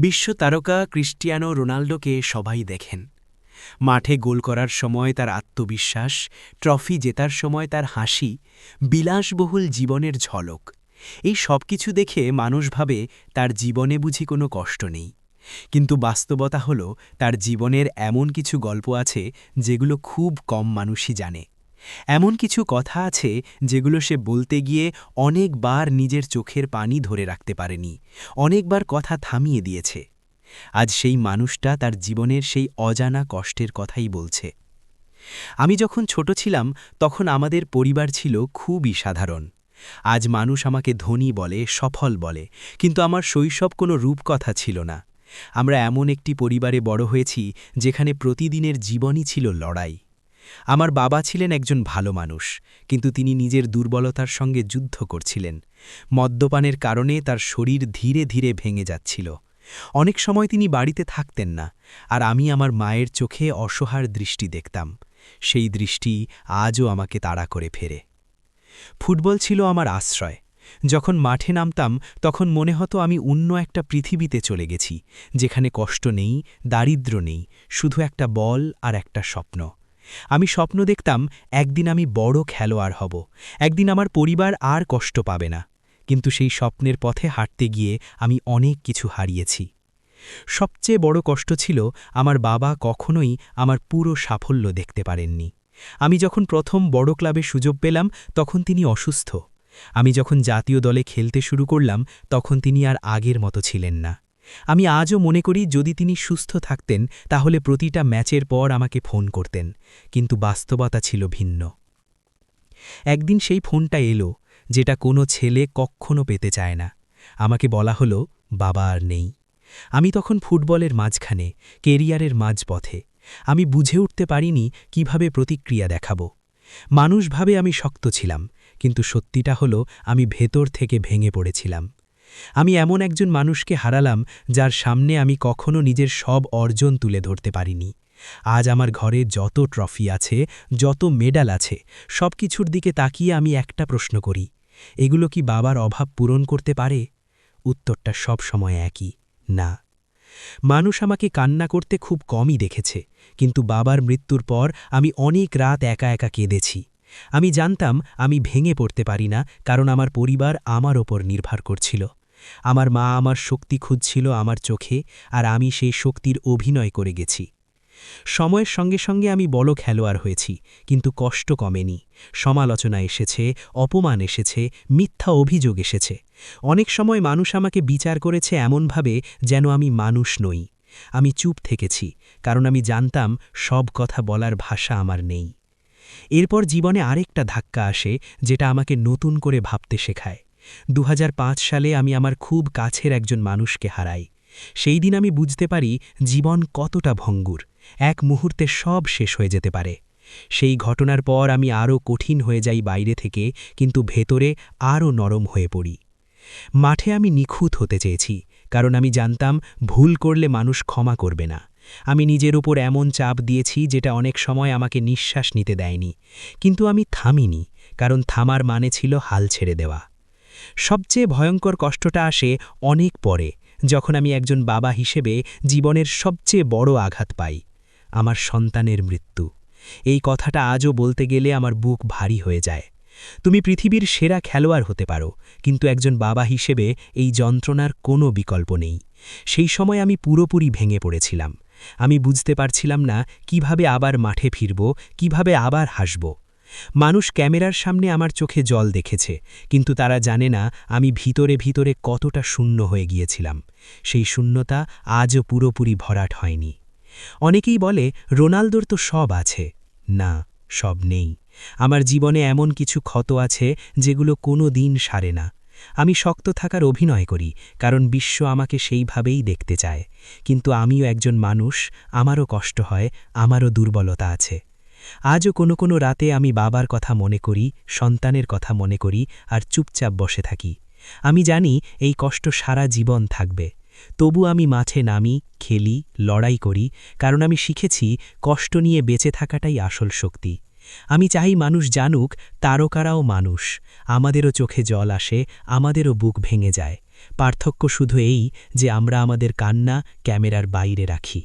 বিশ্ব তারকা ক্রিস্টিয়ানো রোনাল্ডোকে সবাই দেখেন। মাঠে গোল করার সময় তার আত্মবিশ্বাস, ট্রফি জেতার সময় তার হাসি, বিলাসবহুল জীবনের ঝলক, এই সব কিছু দেখে মানুষ ভাবে তার জীবনে বুঝি কোনো কষ্ট নেই। কিন্তু বাস্তবতা হল তার জীবনের এমন কিছু গল্প আছে যেগুলো খুব কম মানুষই জানে। এমন কিছু কথা আছে যেগুলো সে বলতে গিয়ে অনেকবার নিজের চোখের পানি ধরে রাখতে পারেনি, অনেকবার কথা থামিয়ে দিয়েছে। আজ সেই মানুষটা তার জীবনের সেই অজানা কষ্টের কথাই বলছে। আমি যখন ছোট ছিলাম তখন আমাদের পরিবার ছিল খুবই সাধারণ। আজ মানুষ আমাকে ধনী বলে, সফল বলে, কিন্তু আমার শৈশব কোনো রূপকথা ছিল না। আমরা এমন একটি পরিবারে বড় হয়েছি যেখানে প্রতিদিনের জীবনই ছিল লড়াই। আমার বাবা ছিলেন একজন ভালো মানুষ, কিন্তু তিনি নিজের দুর্বলতার সঙ্গে যুদ্ধ করছিলেন। মদ্যপানের কারণে তার শরীর ধীরে ধীরে ভেঙে যাচ্ছিল। অনেক সময় তিনি বাড়িতে থাকতেন না, আর আমি আমার মায়ের চোখে অসহায় দৃষ্টি দেখতাম। সেই দৃষ্টি আজও আমাকে তাড়া করে ফেরে। ফুটবল ছিল আমার আশ্রয়। যখন মাঠে নামতাম তখন মনে হতো আমি অন্য একটা পৃথিবীতে চলে গেছি, যেখানে কষ্ট নেই, দারিদ্র্য নেই, শুধু একটা বল আর একটা স্বপ্ন। আমি স্বপ্ন দেখতাম একদিন আমি বড় খেলোয়াড় হব, একদিন আমার পরিবার আর কষ্ট পাবে না। কিন্তু সেই স্বপ্নের পথে হাঁটতে গিয়ে আমি অনেক কিছু হারিয়েছি। সবচেয়ে বড় কষ্ট ছিল আমার বাবা কখনোই আমার পুরো সাফল্য দেখতে পারেননি। আমি যখন প্রথম বড় ক্লাবে সুযোগ পেলাম তখন তিনি অসুস্থ। আমি যখন জাতীয় দলে খেলতে শুরু করলাম তখন তিনি আর আগের মতো ছিলেন না। আমি আজও মনে করি যদি তিনি সুস্থ থাকতেন তাহলে প্রতিটা ম্যাচের পর আমাকে ফোন করতেন, কিন্তু বাস্তবতা ছিল ভিন্ন। একদিন সেই ফোনটা এলো, যেটা কোনো ছেলে কখনো পেতে চায় না। আমাকে বলা হলো, বাবা আর নেই। আমি তখন ফুটবলের মাঝখানে, কেরিয়ারের মাঝপথে। আমি বুঝে উঠতে পারিনি কিভাবে প্রতিক্রিয়া দেখাবো। মানুষ ভাবে আমি শক্ত ছিলাম, কিন্তু সত্যিটা হলো আমি ভেতর থেকে ভেঙে পড়েছিলাম। আমি এমন একজন মানুষকে হারালাম যার সামনে আমি কখনো নিজের সব অর্জন তুলে ধরতে পারিনি। আজ আমার ঘরে যত ট্রফি আছে, যত মেডাল আছে, সব কিছুর দিকে তাকিয়ে আমি একটা প্রশ্ন করি, এগুলো কি বাবার অভাব পূরণ করতে পারে? উত্তরটা সব সময় একই, না। মানুষ আমাকে কান্না করতে খুব কমই দেখেছে, কিন্তু বাবার মৃত্যুর পর আমি অনেক রাত একা একা কেঁদেছি। আমি জানতাম আমি ভেঙে পড়তে পারি না, কারণ আমার পরিবার আমার ওপর নির্ভর করছিল। আমার মা আমার শক্তি খুঁজছিল আমার চোখে, আর আমি সেই শক্তির অভিনয় করে গেছি। সময়ের সঙ্গে সঙ্গে আমি বড় খেলোয়াড় হয়েছি, কিন্তু কষ্ট কমেনি। সমালোচনা এসেছে, অপমান এসেছে, মিথ্যা অভিযোগ এসেছে। অনেক সময় মানুষ আমাকে বিচার করেছে এমনভাবে যেন আমি মানুষ নই। আমি চুপ থেকেছি, কারণ আমি জানতাম সব কথা বলার ভাষা আমার নেই। এরপর জীবনে আরেকটা ধাক্কা আসে যেটা আমাকে নতুন করে ভাবতে শেখায়। 2005 সালে আমি আমার খুব কাছের একজন মানুষকে হারাই। সেই দিন আমি বুঝতে পারি জীবন কতটা ভঙ্গুর, এক মুহূর্তে সব শেষ হয়ে যেতে পারে। সেই ঘটনার পর আমি আরও কঠিন হয়ে যাই বাইরে থেকে, কিন্তু ভেতরে আরও নরম হয়ে পড়ি। মাঠে আমি নিখুঁত হতে চেয়েছি, কারণ আমি জানতাম ভুল করলে মানুষ ক্ষমা করবে না। আমি নিজের উপর এমন চাপ দিয়েছি যেটা অনেক সময় আমাকে নিঃশ্বাস নিতে দেয়নি, কিন্তু আমি থামিনি, কারণ থামার মানে ছিল হাল ছেড়ে দেওয়া। সবচেয়ে ভয়ঙ্কর কষ্টটা আসে অনেক পরে, যখন আমি একজন বাবা হিসেবে জীবনের সবচেয়ে বড় আঘাত পাই, আমার সন্তানের মৃত্যু। এই কথাটা আজও বলতে গেলে আমার বুক ভারী হয়ে যায়। তুমি পৃথিবীর সেরা খেলোয়াড় হতে পারো, কিন্তু একজন বাবা হিসেবে এই যন্ত্রণার কোনো বিকল্প নেই। সেই সময় আমি পুরোপুরি ভেঙে পড়েছিলাম। আমি বুঝতে পারছিলাম না কিভাবে আবার মাঠে ফিরব, কিভাবে আবার হাসব। মানুষ ক্যামেরার সামনে আমার চোখে জল দেখেছে, কিন্তু তারা জানে না আমি ভিতরে ভিতরে কতটা শূন্য হয়ে গিয়েছিলাম। সেই শূন্যতা আজও পুরোপুরি ভরাট হয়নি। অনেকেই বলে রোনালদোর তো সব আছে। না, সব নেই। আমার জীবনে এমন কিছু ক্ষত আছে যেগুলো কোনো দিন সারে না। আমি শক্ত থাকার অভিনয় করি, কারণ বিশ্ব আমাকে সেইভাবেই দেখতে চায়। কিন্তু আমিও একজন মানুষ, আমারও কষ্ট হয়, আমারও দুর্বলতা আছে। আজও কোনো রাতে আমি বাবার কথা মনে করি, সন্তানের কথা মনে করি, আর চুপচাপ বসে থাকি। আমি জানি এই কষ্ট সারা জীবন থাকবে। তবু আমি মাঠে নামি, খেলি, লড়াই করি, কারণ আমি শিখেছি কষ্ট নিয়ে বেঁচে থাকাটাই আসল শক্তি। আমি চাই মানুষ জানুক তারকারাও মানুষ, আমাদেরও চোখে জল আসে, আমাদেরও বুক ভেঙে যায়, পার্থক্য শুধু এই যে আমরা আমাদের কান্না ক্যামেরার বাইরে রাখি।